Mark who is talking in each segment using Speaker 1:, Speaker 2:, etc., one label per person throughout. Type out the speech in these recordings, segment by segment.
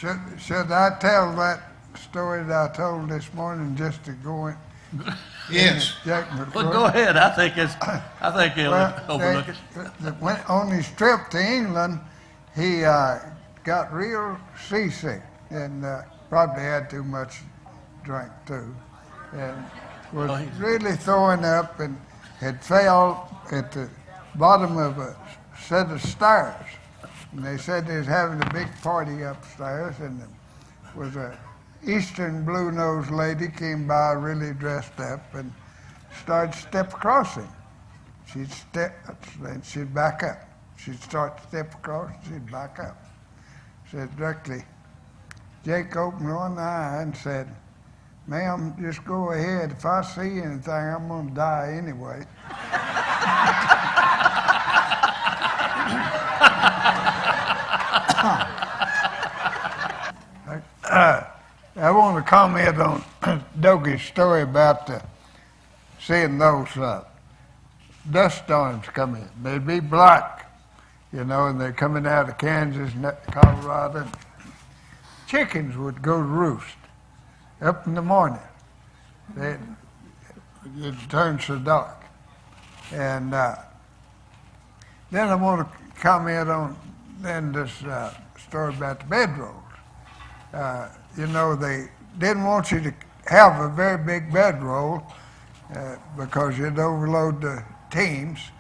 Speaker 1: Should I tell that story that I told this morning just to go in?
Speaker 2: Yes.
Speaker 3: Well, go ahead. I think he'll overlook it.
Speaker 1: On his trip to England, he got real seasick and probably had too much drink too, and was really throwing up and had fell at the bottom of a set of stairs. And they said they was having a big party upstairs, and there was a Eastern blue-nosed lady came by really dressed up and started to step across him. She'd step, then she'd back up. She'd start to step across, she'd back up. Said directly, Jake opened one eye and said, "Ma'am, just go ahead. If I see anything, I'm going to die anyway." I want to comment on Dougie's story about seeing those dust storms come in. They'd be black, and they're coming out of Kansas and Colorado. Chickens would go to roost up in the morning. It'd turn so dark. And then I want to comment on this story about the bedrolls. They didn't want you to have a very big bedroll because you'd overload the teams.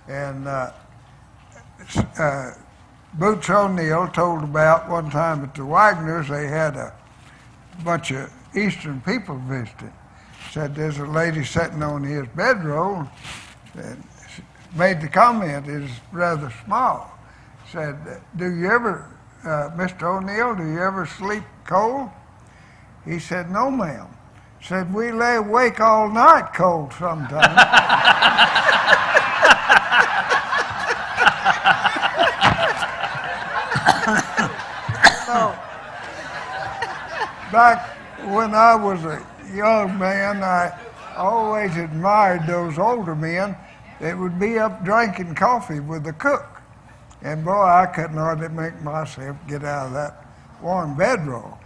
Speaker 1: And Boots O'Neill told about one time at the Wagners, they had a bunch of Eastern people visiting. Said there's a lady sitting on his bedroll and made the comment, it's rather small. Said, do you ever, Mr. O'Neill, do you ever sleep cold? He said, no, ma'am. Said, we lay awake all night cold sometimes. So, back when I was a young man, I always admired those older men that would be up drinking coffee with the cook. And boy, I couldn't hardly make myself get out of that warm bedroll.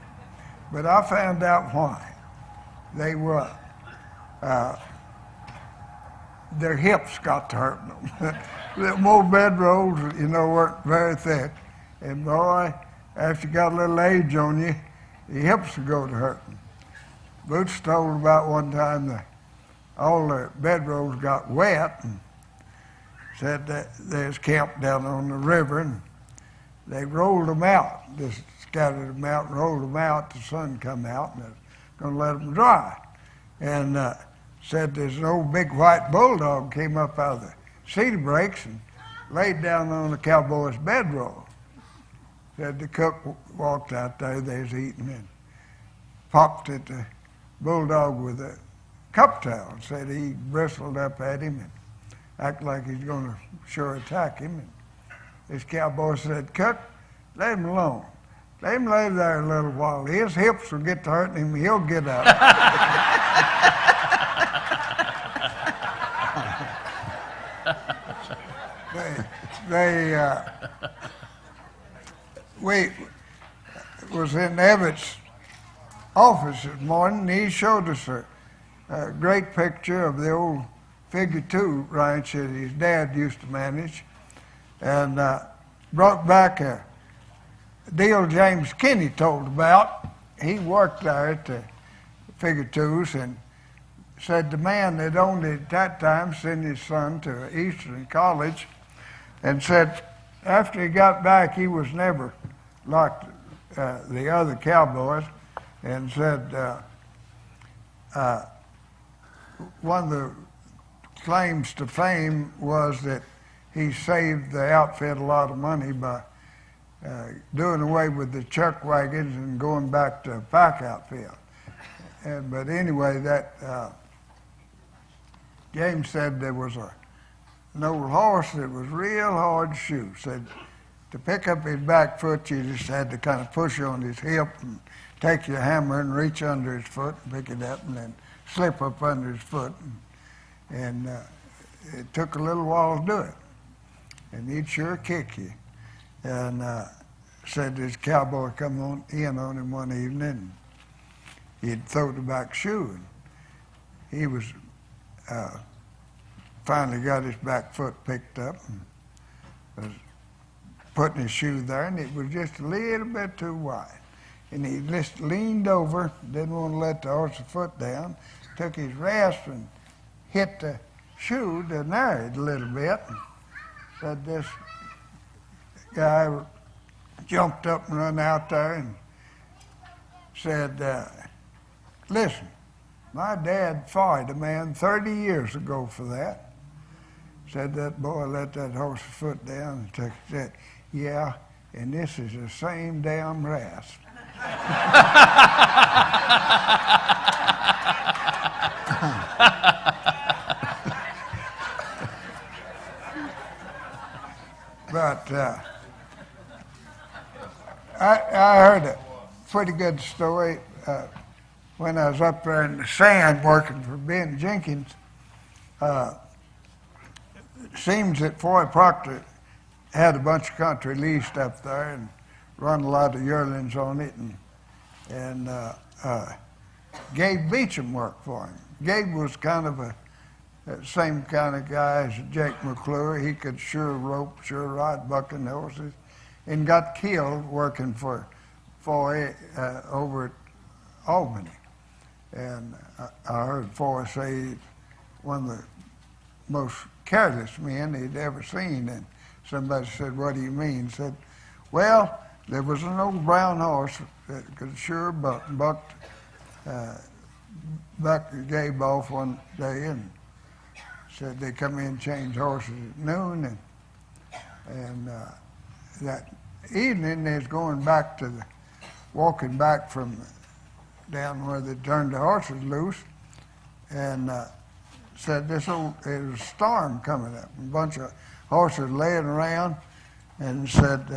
Speaker 1: But I found out why. They were, their hips got to hurting them. The more bedrolls, weren't very thick. And boy, after you got a little age on you, the hips would go to hurting. Boots told about one time that all the bedrolls got wet and said that they was camped down on the river and they rolled them out, just scattered them out and rolled them out. The sun come out and they was going to let them dry. And said there's an old big white bulldog came up out of the cedar breaks and laid down on the cowboy's bedroll. Said the cook walked out there, they was eating and popped at the bulldog with a cup towel and said he bristled up at him and acted like he's going to sure attack him. And this cowboy said, "Cook, let him alone. Let him lay there a little while. His hips will get to hurting him, he'll get up." We was in Evatt's office this morning, and he showed us a great picture of the old Figure 2 ranch that his dad used to manage, and brought back a deal James Kinney told about. He worked there at the Figure 2s and said the man that owned it at that time sent his son to Eastern College and said after he got back he was never like the other cowboys, and said one of the claims to fame was that he saved the outfit a lot of money by doing away with the chuck wagons and going back to a pack outfit. But anyway, that James said there was an old horse that was real hard to shoe. Said to pick up his back foot, you just had to kind of push on his hip and take your hammer and reach under his foot and pick it up and then slip up under his foot. And it took a little while to do it. And he'd sure kick you. And said this cowboy come in on him one evening, and he'd throw the back shoe, and he was finally got his back foot picked up and was putting his shoe there, and it was just a little bit too wide. And he just leaned over, didn't want to let the horse's foot down, took his rasp and hit the shoe to narrow it a little bit. And said this guy jumped up and run out there and said, listen, my dad fired a man 30 years ago for that. Said that boy let that horse's foot down and took it. Said, yeah, and this is the same damn rasp. But I heard a pretty good story when I was up there in the sand working for Ben Jenkins. It seems that Foy Proctor had a bunch of country leased up there and run a lot of yearlings on it, and Gabe Beacham worked for him. Gabe was kind of a same kind of guy as Jake McClure. He could sure rope, sure ride bucking horses, and got killed working for Foy over at Albany. And I heard Foy say one of the most careless men he'd ever seen. And somebody said, "What do you mean?" He said, "Well, there was an old brown horse that could sure bucked Gabe off one day, and said they come in and change horses at noon, and that evening they was going back to walking back from down where they turned the horses loose, and said it was a storm coming up, a bunch of horses laying around, and said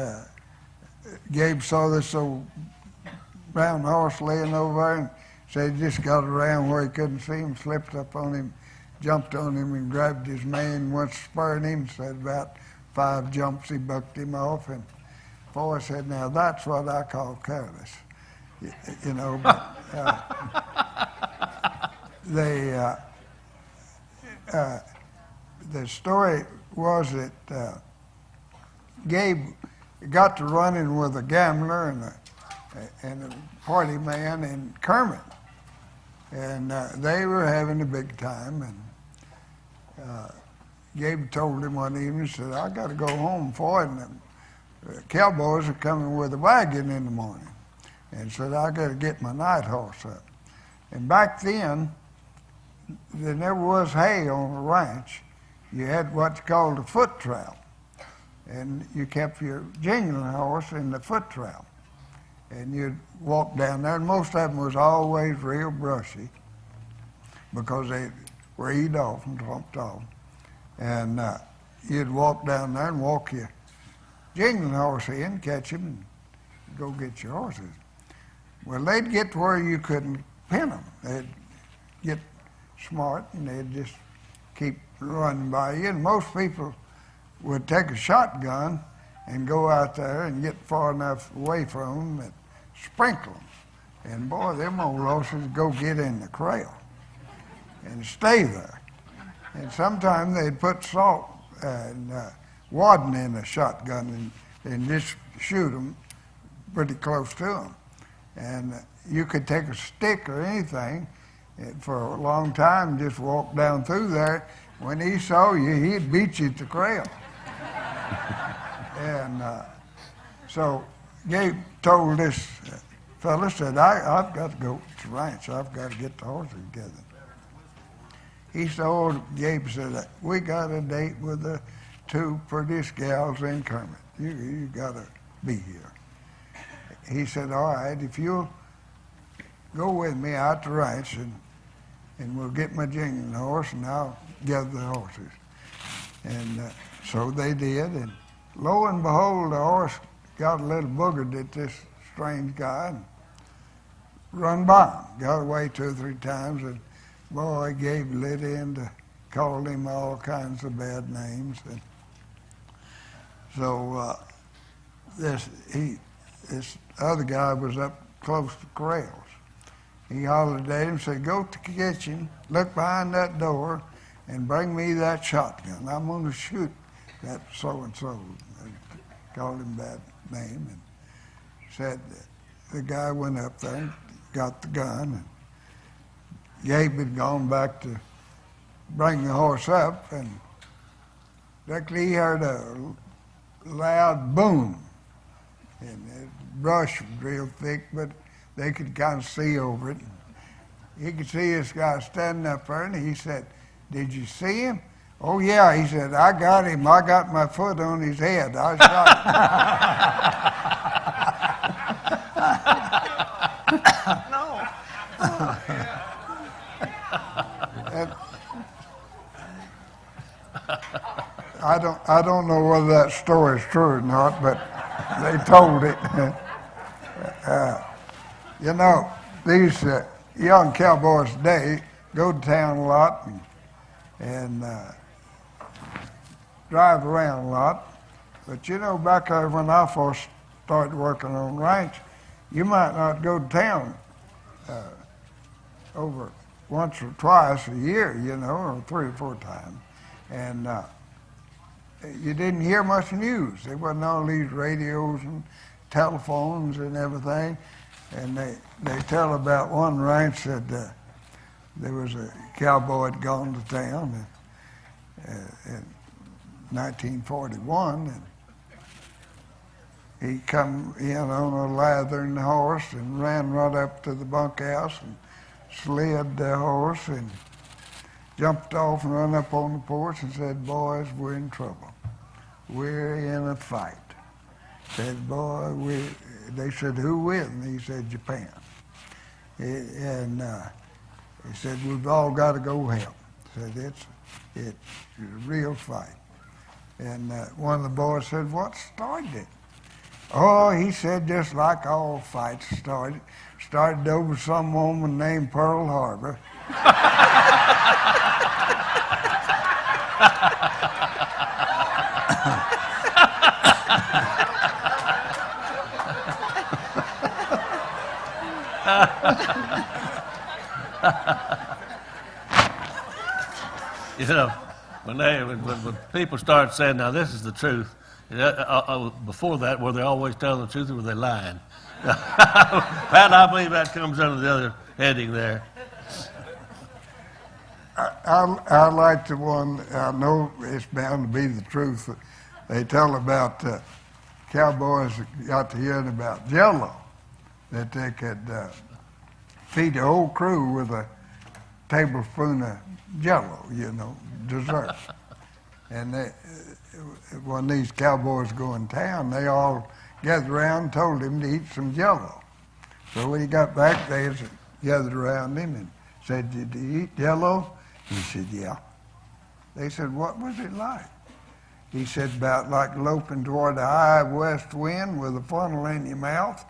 Speaker 1: Gabe saw this old brown horse laying over there, and said he just got around where he couldn't see him, slipped up on him, jumped on him and grabbed his mane, went spurring him, said about 5 jumps he bucked him off, and Foy said, "Now that's what I call careless." You know, but the story was that Gabe got to running with a gambler and a party man in Kermit, and they were having a big time, and Gabe told him one evening, said, "I got to go home, Foy, and the cowboys are coming with a wagon in the morning." And said, "I got to get my night horse up." And back then, there never was hay on the ranch. You had what's called a foot trail. And you kept your jingling horse in the foot trail. And you'd walk down there, and most of them was always real brushy because they were eat off and trumped off. And you'd walk down there and walk your jingling horse in, catch him, and go get your horses. Well, they'd get to where you couldn't pin them. They'd get smart, and they'd just keep running by you. And most people would take a shotgun and go out there and get far enough away from them and sprinkle them. And boy, them old horses go get in the trail and stay there. And sometimes they'd put salt and wadding in a shotgun and just shoot them pretty close to them. And you could take a stick or anything and for a long time just walk down through there. When he saw you, he'd beat you at the trail. And so Gabe told this fella, said, I've got to go to the ranch. I've got to get the horses together. He said, Gabe said, "We got a date with the 2 prettiest gals in Kermit. You got to be here." He said, "All right, if you'll go with me out to the ranch and we'll get my jingling horse and I'll gather the horses." And so they did, and lo and behold, the horse got a little boogered at this strange guy and run by him. Got away 2 or 3 times, and boy, Gabe lit in, called him all kinds of bad names. And so this other guy was up close to corrals. He hollered at him, said, "Go to the kitchen, look behind that door, and bring me that shotgun. I'm going to shoot that so-and-so." Called him that name, and said the guy went up there and got the gun. And Gabe had gone back to bring the horse up, and luckily he heard a loud boom. And the brush was real thick, but they could kind of see over it. He could see this guy standing up there, and he said, "Did you see him?" "Oh, yeah." He said, "I got him. I got my foot on his head. I shot him."
Speaker 3: No.
Speaker 1: And I don't know whether that story is true or not, but they told it. You know, these young cowboys today go to town a lot and drive around a lot. But you know, back there when I first started working on ranch, you might not go to town over once or twice a year, you know, or 3 or 4 times. And you didn't hear much news. There wasn't all these radios and telephones and everything. And they tell about one ranch that there was a cowboy had gone to town in 1941, and he come in on a lathering horse and ran right up to the bunkhouse and slid the horse and jumped off and run up on the porch and said, "Boys, we're in trouble. We're in a fight." Said, "Boy, they said, "Who with?" And he said, "Japan." And he said, "We've all got to go help." Said, it's a real fight. And one of the boys said, "What started it?" "Oh," he said, "just like all fights started over some woman named Pearl Harbor."
Speaker 3: You know, when people start saying, "Now this is the truth," before that, were they always telling the truth or were they lying? Pat, I believe that comes under the other heading there.
Speaker 1: I like the one, I know it's bound to be the truth. They tell about cowboys that got to hearing about Jello, that they could feed the whole crew with a tablespoon of Jello, you know, dessert. And when these cowboys go in town, they all gathered around and told him to eat some Jello. So when he got back, they gathered around him and said, "Did you eat Jello?" He said, "Yeah." They said, "What was it like?" He said, "About like loping toward a high west wind with a funnel in your mouth."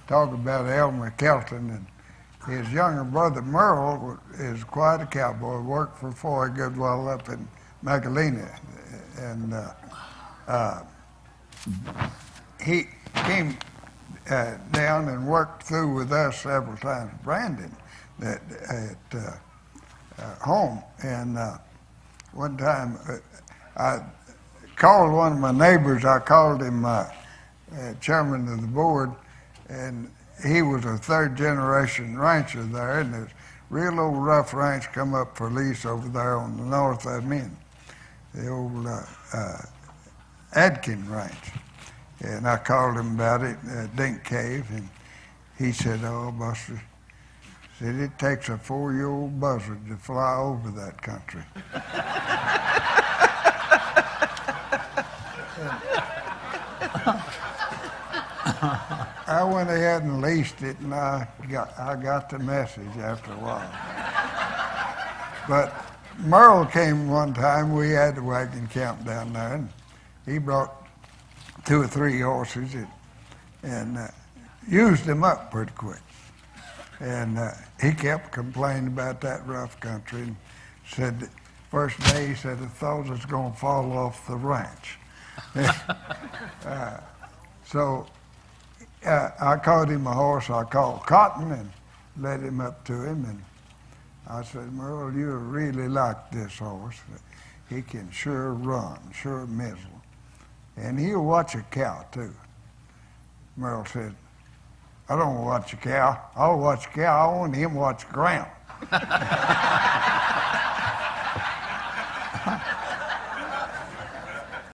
Speaker 1: Talk about Elmer, Kelton, and his younger brother Merle is quite a cowboy. Worked for Foy a good while up in Magdalena, and he came down and worked through with us several times. Brandon at home, and one time I called one of my neighbors. I called him chairman of the board. And he was a 3rd-generation rancher there, and this real old rough ranch come up for lease over there on the north of him, the old Atkin ranch. And I called him about it, Dink Cave, and he said, "Oh, Buster," said, "it takes a 4-year-old buzzard to fly over that country." I went ahead and leased it, and I got the message after a while. But Merle came one time. We had the wagon camp down there, and he brought 2 or 3 horses and used them up pretty quick. And he kept complaining about that rough country and said First day, he said, I thought it was going to fall off the ranch. So I caught him a horse I called Cotton and led him up to him. And I said, Merle, you really like this horse. He can sure run, sure mizzle. And he'll watch a cow, too. Merle said, I don't watch a cow. I'll watch a cow. I want him to watch the ground.